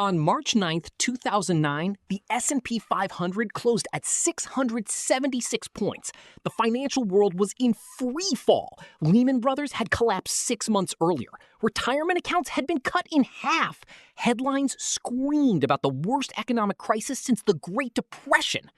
On March 9th, 2009, the S&P 500 closed at 676 points. The financial world was in free fall. Lehman Brothers had collapsed 6 months earlier. Retirement accounts had been cut in half. Headlines screamed about the worst economic crisis since the Great Depression.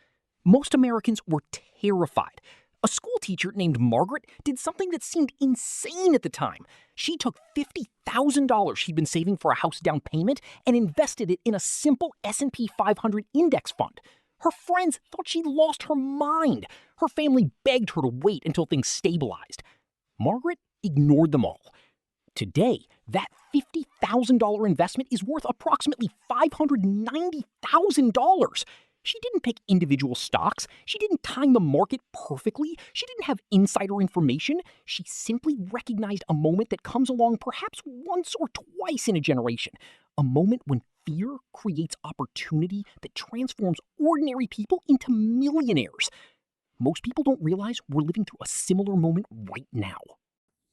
Most Americans were terrified. A school teacher named Margaret did something that seemed insane at the time. She took $50,000 she'd been saving for a house down payment and invested it in a simple S&P 500 index fund. Her friends thought she'd lost her mind. Her family begged her to wait until things stabilized. Margaret ignored them all. Today, that $50,000 investment is worth approximately $590,000. She didn't pick individual stocks. She didn't time the market perfectly. She didn't have insider information. She simply recognized a moment that comes along perhaps once or twice in a generation. A moment when fear creates opportunity that transforms ordinary people into millionaires. Most people don't realize we're living through a similar moment right now.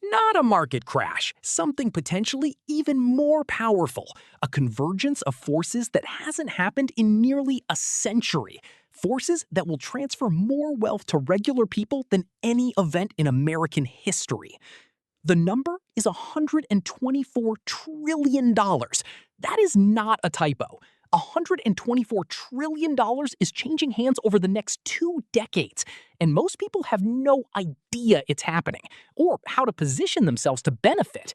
Not a market crash, something potentially even more powerful, a convergence of forces that hasn't happened in nearly a century, forces that will transfer more wealth to regular people than any event in American history. The number is $124 trillion. That is not a typo. $124 trillion is changing hands over the next 2 decades, and most people have no idea it's happening or how to position themselves to benefit.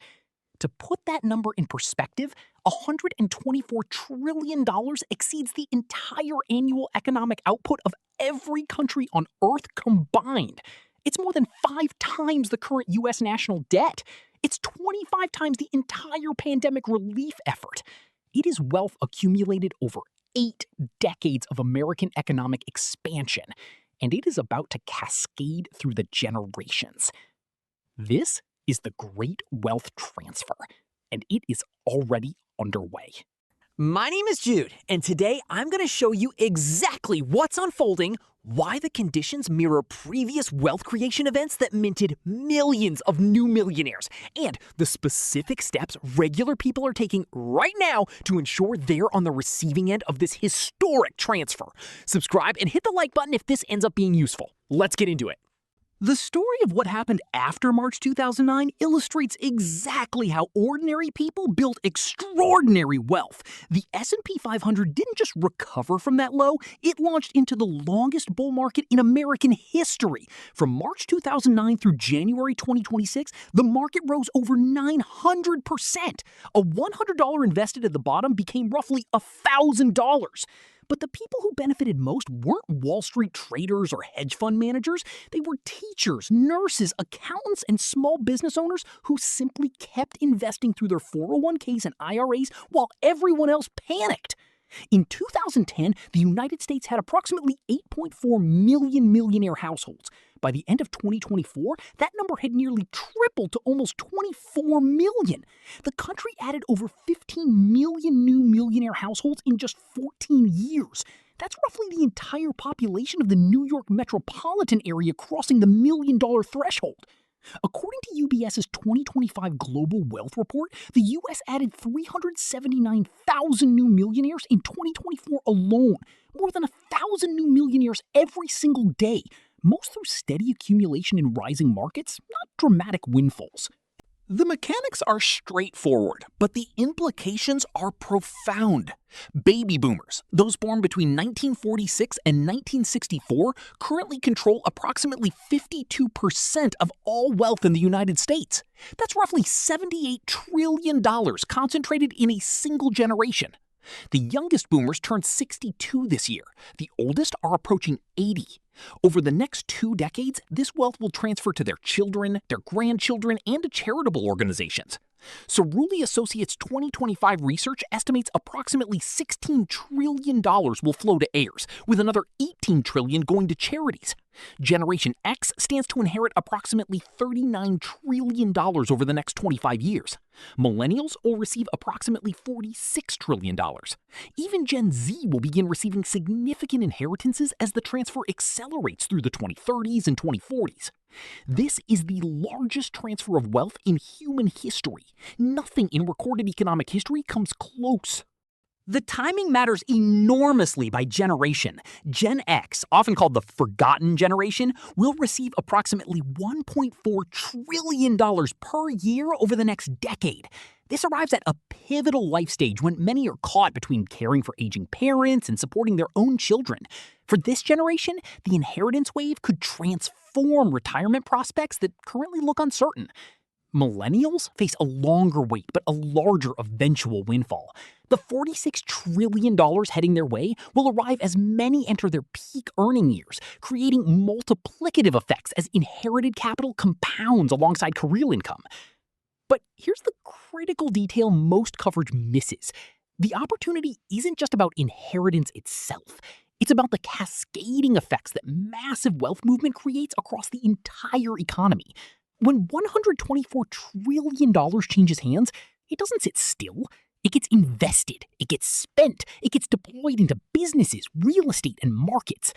To put that number in perspective, $124 trillion exceeds the entire annual economic output of every country on Earth combined. It's more than 5 times the current U.S. national debt. It's 25 times the entire pandemic relief effort. It is wealth accumulated over 8 decades of American economic expansion, and it is about to cascade through the generations. This is the Great Wealth Transfer, and it is already underway. My name is Jude, and today I'm going to show you exactly what's unfolding, why the conditions mirror previous wealth creation events that minted millions of new millionaires, and the specific steps regular people are taking right now to ensure they're on the receiving end of this historic transfer. Subscribe and hit the like button if this ends up being useful. Let's get into it. The story of what happened after March 2009 illustrates exactly how ordinary people built extraordinary wealth. The S&P 500 didn't just recover from that low, it launched into the longest bull market in American history. From March 2009 through January 2026, the market rose over 900%. A $100 invested at the bottom became roughly $1,000. But the people who benefited most weren't Wall Street traders or hedge fund managers. They were teachers, nurses, accountants, and small business owners who simply kept investing through their 401ks and IRAs while everyone else panicked. In 2010, the United States had approximately 8.4 million millionaire households. By the end of 2024, that number had nearly tripled to almost 24 million. The country added over 15 million new millionaire households in just 14 years. That's roughly the entire population of the New York metropolitan area crossing the $1 million threshold. According to UBS's 2025 Global Wealth Report, the U.S. added 379,000 new millionaires in 2024 alone, more than 1,000 new millionaires every single day, most through steady accumulation in rising markets, not dramatic windfalls. The mechanics are straightforward, but the implications are profound. Baby boomers, those born between 1946 and 1964, currently control approximately 52% of all wealth in the United States. That's roughly $78 trillion concentrated in a single generation. The youngest boomers turned 62 this year. The oldest are approaching 80. Over the next 2 decades, this wealth will transfer to their children, their grandchildren, and to charitable organizations. Cerulli Associates' 2025 research estimates approximately $16 trillion will flow to heirs, with another $18 trillion going to charities. Generation X stands to inherit approximately $39 trillion over the next 25 years. Millennials will receive approximately $46 trillion. Even Gen Z will begin receiving significant inheritances as the transfer accelerates through the 2030s and 2040s. This is the largest transfer of wealth in human history. Nothing in recorded economic history comes close. The timing matters enormously by generation. Gen X, often called the forgotten generation, will receive approximately $1.4 trillion per year over the next decade. This arrives at a pivotal life stage when many are caught between caring for aging parents and supporting their own children. For this generation, the inheritance wave could transform retirement prospects that currently look uncertain. Millennials face a longer wait but a larger eventual windfall. The $46 trillion heading their way will arrive as many enter their peak earning years, creating multiplicative effects as inherited capital compounds alongside career income. But here's the critical detail most coverage misses. The opportunity isn't just about inheritance itself. It's about the cascading effects that massive wealth movement creates across the entire economy. When $124 trillion changes hands, it doesn't sit still. It gets invested, it gets spent, it gets deployed into businesses, real estate, and markets.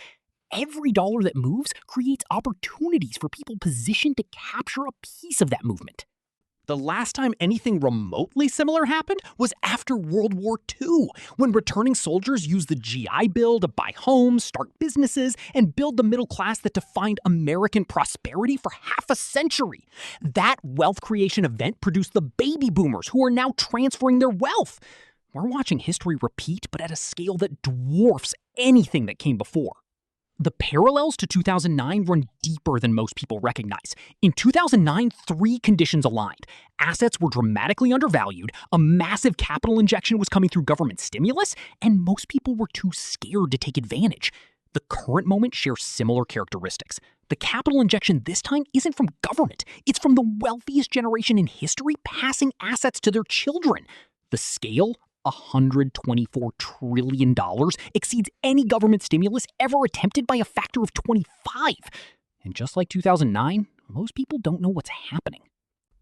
Every dollar that moves creates opportunities for people positioned to capture a piece of that movement. The last time anything remotely similar happened was after World War II, when returning soldiers used the GI Bill to buy homes, start businesses, and build the middle class that defined American prosperity for half a century. That wealth creation event produced the baby boomers who are now transferring their wealth. We're watching history repeat, but at a scale that dwarfs anything that came before. The parallels to 2009 run deeper than most people recognize. In 2009, three conditions aligned. Assets were dramatically undervalued, a massive capital injection was coming through government stimulus, and most people were too scared to take advantage. The current moment shares similar characteristics. The capital injection this time isn't from government. It's from the wealthiest generation in history passing assets to their children. The scale, $124 trillion, exceeds any government stimulus ever attempted by a factor of 25. And just like 2009, most people don't know what's happening.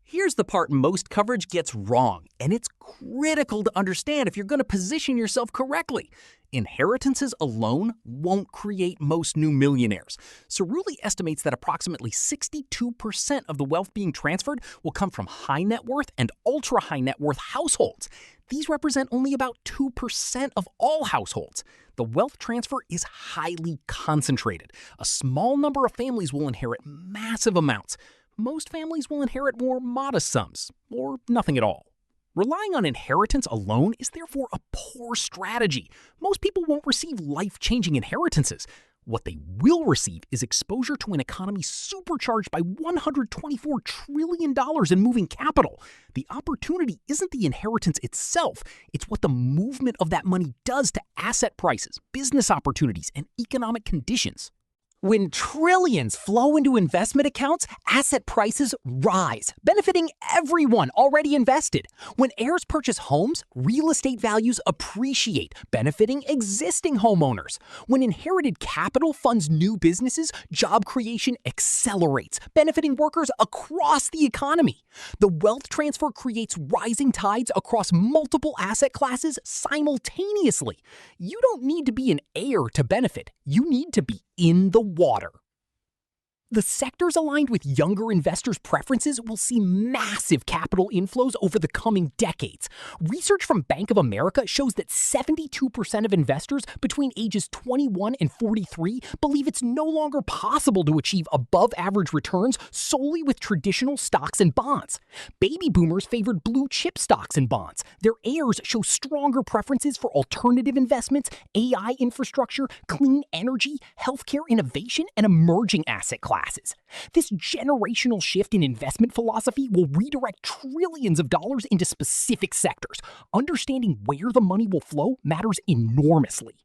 Here's the part most coverage gets wrong, and it's critical to understand if you're going to position yourself correctly. Inheritances alone won't create most new millionaires. Cerulli estimates that approximately 62% of the wealth being transferred will come from high net worth and ultra high net worth households. These represent only about 2% of all households. The wealth transfer is highly concentrated. A small number of families will inherit massive amounts. Most families will inherit more modest sums, or nothing at all. Relying on inheritance alone is therefore a poor strategy. Most people won't receive life-changing inheritances. What they will receive is exposure to an economy supercharged by $124 trillion in moving capital. The opportunity isn't the inheritance itself, it's what the movement of that money does to asset prices, business opportunities, and economic conditions. When trillions flow into investment accounts, asset prices rise, benefiting everyone already invested. When heirs purchase homes, real estate values appreciate, benefiting existing homeowners. When inherited capital funds new businesses, job creation accelerates, benefiting workers across the economy. The wealth transfer creates rising tides across multiple asset classes simultaneously. You don't need to be an heir to benefit. You need to be in the water. The sectors aligned with younger investors' preferences will see massive capital inflows over the coming decades. Research from Bank of America shows that 72% of investors between ages 21 and 43 believe it's no longer possible to achieve above-average returns solely with traditional stocks and bonds. Baby boomers favored blue-chip stocks and bonds. Their heirs show stronger preferences for alternative investments, AI infrastructure, clean energy, healthcare innovation, and emerging asset classes. This generational shift in investment philosophy will redirect trillions of dollars into specific sectors. Understanding where the money will flow matters enormously.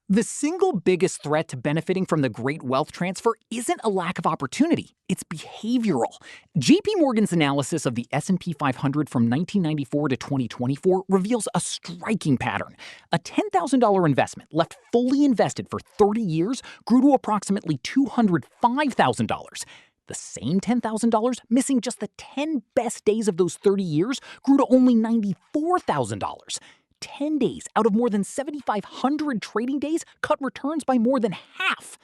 The single biggest threat to benefiting from the great wealth transfer isn't a lack of opportunity, it's behavioral. JP Morgan's analysis of the S&P 500 from 1994 to 2024 reveals a striking pattern. A $10,000 investment left fully invested for 30 years grew to approximately $205,000. The same $10,000 missing just the 10 best days of those 30 years grew to only $94,000. 10 days out of more than 7,500 trading days cut returns by more than half.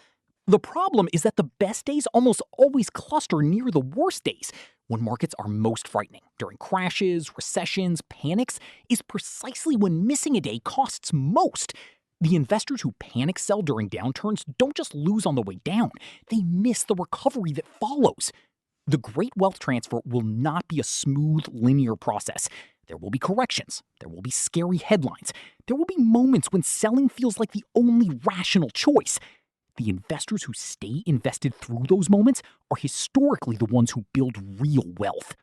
The problem is that the best days almost always cluster near the worst days. When markets are most frightening, during crashes, recessions, panics, is precisely when missing a day costs most. The investors who panic sell during downturns don't just lose on the way down, they miss the recovery that follows. The great wealth transfer will not be a smooth, linear process. There will be corrections. There will be scary headlines. There will be moments when selling feels like the only rational choice. The investors who stay invested through those moments are historically the ones who build real wealth.